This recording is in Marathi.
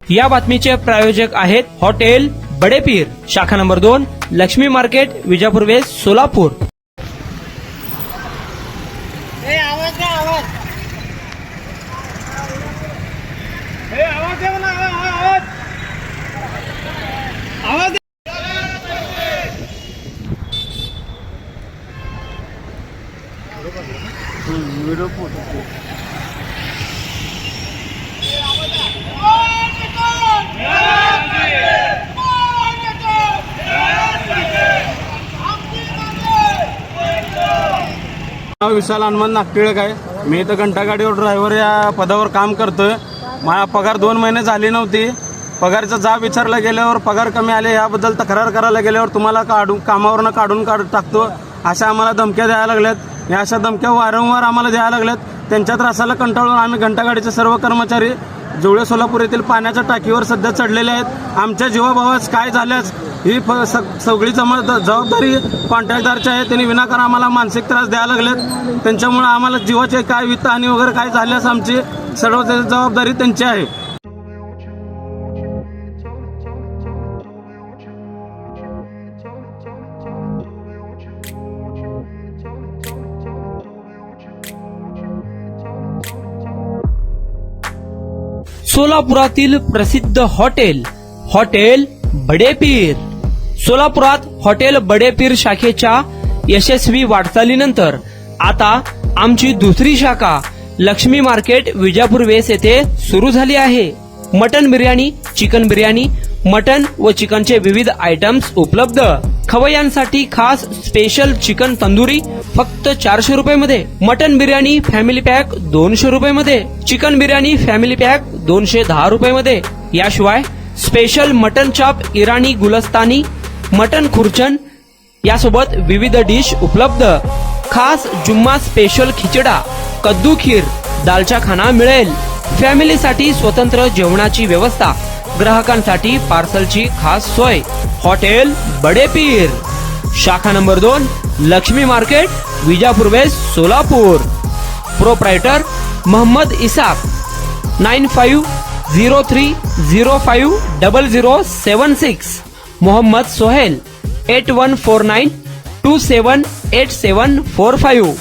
या बातमीचे प्रायोजक आहेत हॉटेल बडेपीर, शाखा number 2, Lakshmi market, Vijapur west, Solapur. नाव विशाल हनुमान नागटिळक आहे। मी इथं घंटागाडीवर ड्रायव्हर या पदावर काम करतोय। माझा पगार 2 महिने झाली नव्हती। पगाराचा जाब विचारला गेल्यावर पगार कमी आले याबद्दल तक्रार करायला गेल्यावर तुम्हाला कामावरनं काढून टाकतो अशा आम्हाला धमक्या द्यायला लागल्यात। या अशा धमक्या वारंवार आम्हाला द्यायला लागल्यात। त्यांच्या त्रासाला कंटाळून आम्ही घंटागाडीचे सर्व कर्मचारी जुळे सोलापूर येथील पाण्याच्या टाकीवर सध्या चढलेले आहेत। आमच्या जीवाभावास काय झाल्यास ही सगळी जबाबदारी कॉन्ट्रॅक्टदारची आहे। त्यांनी विनाकारण आम्हाला मानसिक त्रास द्यायला लागलेत। त्यांच्यामुळे आम्हाला जीवाचे काय वित्तहानी वगैरे काय झाल्यास आमची सर्व जबाबदारी त्यांची आहे। सोलापुरातील प्रसिद्ध हॉटेल बडेपीर। सोलापुरात हॉटेल बडेपीर शाखेच्या यशस्वी वाटचालीनंतर आता आमची दुसरी शाखा लक्ष्मी मार्केट, विजापूर वेस्ट येथे सुरू झाली आहे। Mutton biryani, chicken biryani, mutton व चिकनचे विविध आयटम्स उपलब्ध। खवय्यांसाठी खास स्पेशल चिकन तंदुरी फक्त 400 रुपये मध्ये, मटन बिर्याणी फॅमिली पॅक 200 रुपये मध्ये, चिकन बिर्याणी फॅमिली पॅक 210 रुपये मध्ये। याशिवाय स्पेशल मटन चाप, इराणी गुलस्तानी, मटन खुर्चन यासोबत विविध डिश उपलब्ध। खास जुम्मा स्पेशल खिचडा, कद्दू खीर, दालचा खाना मिळेल। फॅमिलीसाठी स्वतंत्र जेवणाची व्यवस्था, ग्राहकांसाठी पार्सलची खास सोय। हॉटेल बडेपीर, शाखा number 2, Lakshmi market, Vijapur west, Solapur. Proprietor Mohammad Isak, 9503050076। Mohammad Sohel, 8149278745।